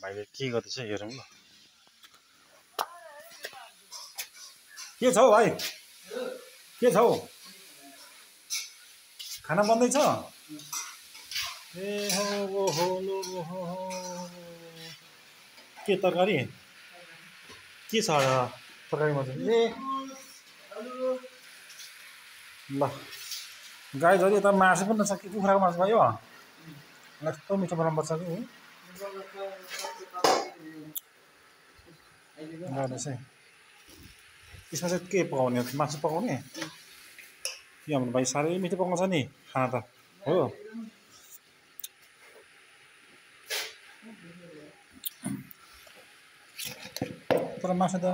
भाइले के गर्दैछ हेरौँ ल। के छ हौ भाइ, के छ हौ? खाना बन्दैछ? ए हो हो हो, के तरकारी के छ तरकारीमा चाहिँ? ए ल गाई झरी यता मासु पनि छ कि कुखुराको मासु भयो? यस्तो मिठो बनाउनुपर्छ कि है। यसमा चाहिँ के पकाउने? मासु पकाउने कि हाम्रो भाइ साह्रै मिठो पकाउँछ नि खाना त हो। तर मासु त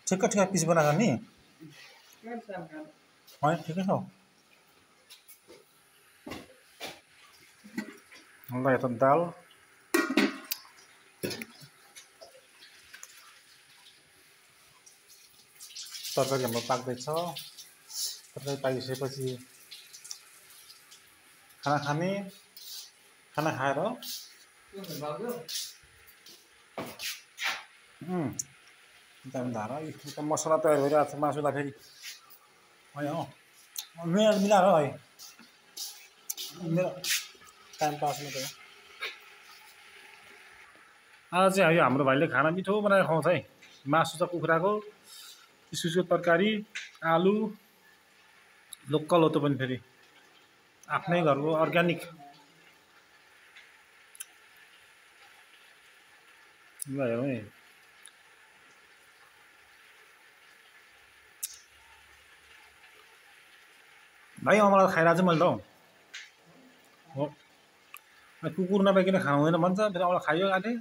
ठिक्क ठिक्क पिस बनाएको नि होइन, ठिकै छ। ल यता दाल तरकारी हाम्रो पाक्दैछ। तरकारी पाकिसकेपछि खाना खाने, खाना खाएर धारा मसला तयार भइरहेको छ मासुलाई फेरि होइन हो मिलाएर है मेरो टाइम पासमा त। आज चाहिँ हाम्रो भाइले खाना मिठो बनाएर खुवाउँछ है। मासु छ कुखुराको, इस्कुसको तरकारी, आलु लोकल हो त्यो पनि फेरि आफ्नै घरको अर्ग्यानिक। ल हेरौँ है। भाइ अमला खाइरहेको छु मैले त हो। कुकुर नपाइकन खानु हुँदैन भन्छ, फेरि अमला खाइयो आँटे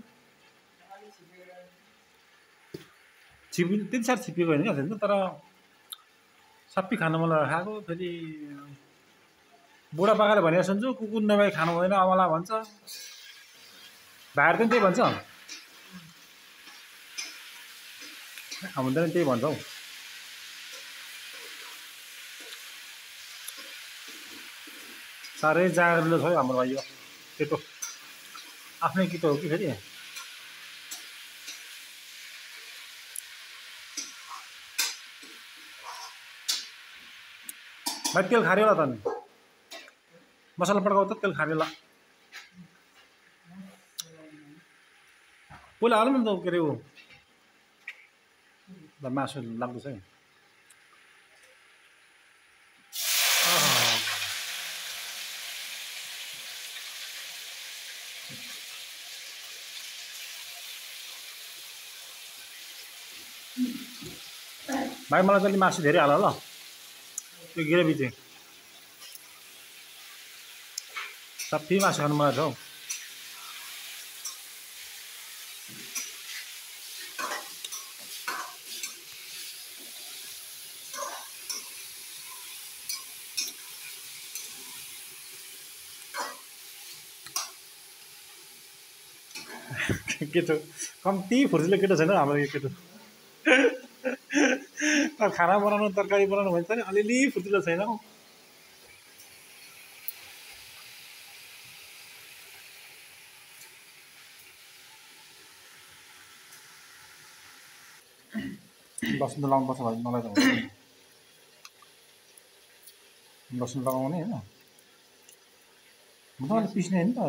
छिपी त्यति साह्रो छिप्पिएको होइन क्या, तर सबै खानु मन खाएको। फेरि बुढापाकाले भनेको सुन्छु कुकुर नपाइ खानु हुँदैन अमला भन्छ, भाइहरू पनि त्यही भन्छ, हाम्रो पनि त्यही भन्छ हौ। साह्रै जागरुक छ हाम्रो भाइ यो केटो, आफ्नै केटो हो कि फेरि। भाइ तेल खाऱ्यो होला त नि, मसला पड्काउ त तेल खाऱ्यो होला। पहिला हालौँ न त के अरे ऊ ल मासु लाग्दैछ है। भाइ मलाई चाहिँ मासु धेरै हाल ल, त्यो ग्रेभी चाहिँ सबै मासु खानु मन छ हौ। केटो कम्ती फुर्सदले केटो छैन हाम्रो यो केटो। खाना बनाउनु तरकारी बनाउनु भन्छ नि अलिअलि फुर्सदले छैन हौ। लसुन त लगाउनुपर्छ भाइ, मलाई त हुन्छ लसुन लगाउने होइन, मजाले पिस्ने होइन त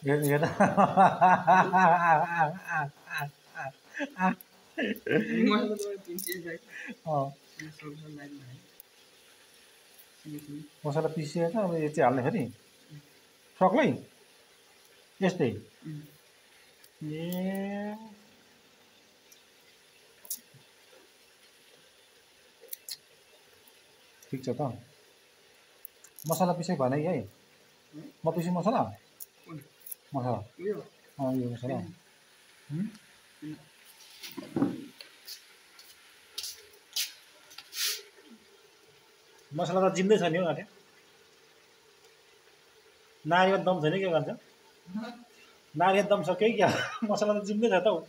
अहिले हेर्दा मसला पिसिएर अब यो चाहिँ हाल्ने फेरि सक्लै यस्तै ए ठिक छ त। मसला पिसेको भएन कि है, म पिसेँ मसला मसला यो मसला मसला त जिम्दै छ नि हौ। अरे नारीको दम छैन के भन्छ, नारीको दम सक्यो क्या, मसला त जिम्दै छ त हौ।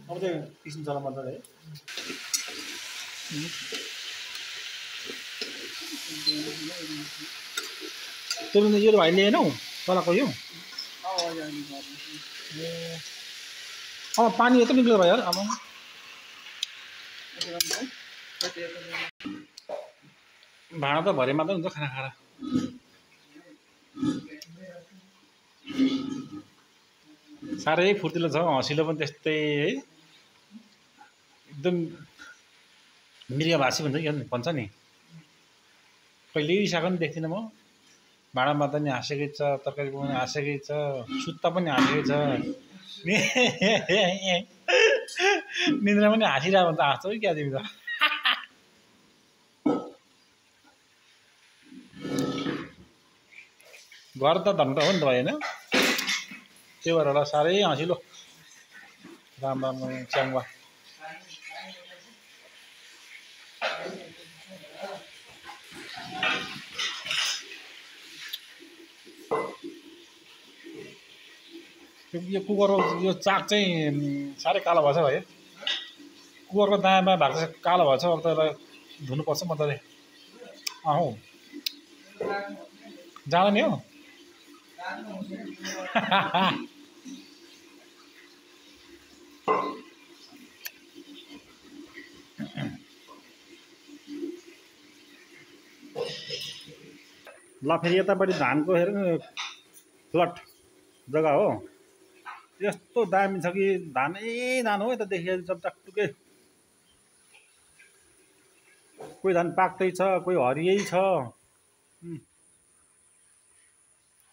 अब चाहिँ पिस्नु चला मजाले है। तिमीले यो भाइ लिएनौ तलको यो पानी यत्रो निक्ल्यो भाइ यार अब भाँडा त भरे मात्रै हुन्छ खाना खाएर साह्रै फुर्तिलो छ हँसिलो पनि त्यस्तै है एकदम मृगभाषी भन्छ नि कहिल्यै रिसाएको पनि देख्दिनँ म भाँडा मात्दा पनि हाँसेकै छ तरकारी पनि हाँसेकै छ सुत्ता पनि हाँसेकै छ निन्द्रा पनि हाँसिरहेको हुन्छ हाँस्छौ क्या तिमी त घर त धन त हो नि त भाइ होइन त्यही भएर होला साह्रै हँसिलो राम राम च्याङ्बा यो कुकरको यो चाक चाहिँ साह्रै कालो भएछ भाइ कुकरको दायाँ बायाँ भएको चाहिँ कालो भएछ अब त यसलाई धुनुपर्छ मजाले हौ जाँदैन नि हो ल फेरि यतापट्टि धानको हेर फ्लट जग्गा हो यस्तो दामी छ कि धानै धान हो यता देखियो टकटुकै कोही धान पाक्दै छ कोही हरियै छ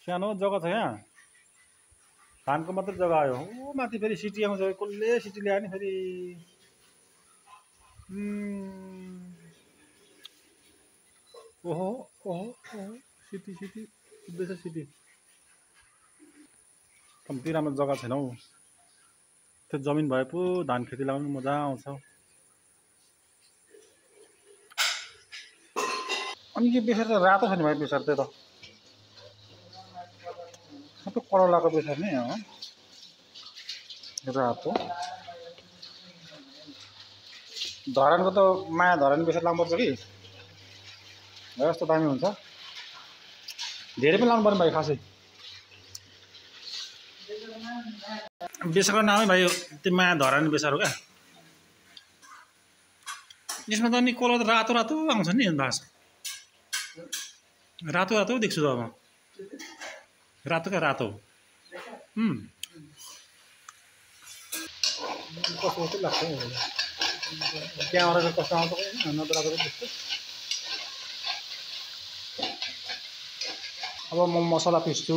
सानो जग्गा छ यहाँ धानको मात्रै जग्गा आयो ओ माथि फेरि सिटी आउँछ कसले सिटी ल्यायो नि फेरि ओहो ओहो ओहो सिटी सिटी सुत्दैछ सिटी कम्ती राम्रो जग्गा छैन हौ त्यो जमिन भए पो धान खेती लगाउनु मजा आउँछ अनि के बेसार त रातो छ नि भाइ बेसार त्यो त सबै करलाको बेसार नै हो रातो धरानको त माया धरान बेसार लानुपर्छ कि यस्तो दामी हुन्छ धेरै पनि लाउनु पर्ने भाइ खासै बेसारको नामै भाइ त्यो माया धरानी बेसार हो क्या यसमा त अनि कलर त रातो रातो आउँछ नि बास रातो रातो देख्छु त अब रातो क्या रातो कस्तो कस्तो लाग्छ त्यहाँबाट कस्तो आउँछ नत्र रातो त्यस्तो अब म मसला पिस्छु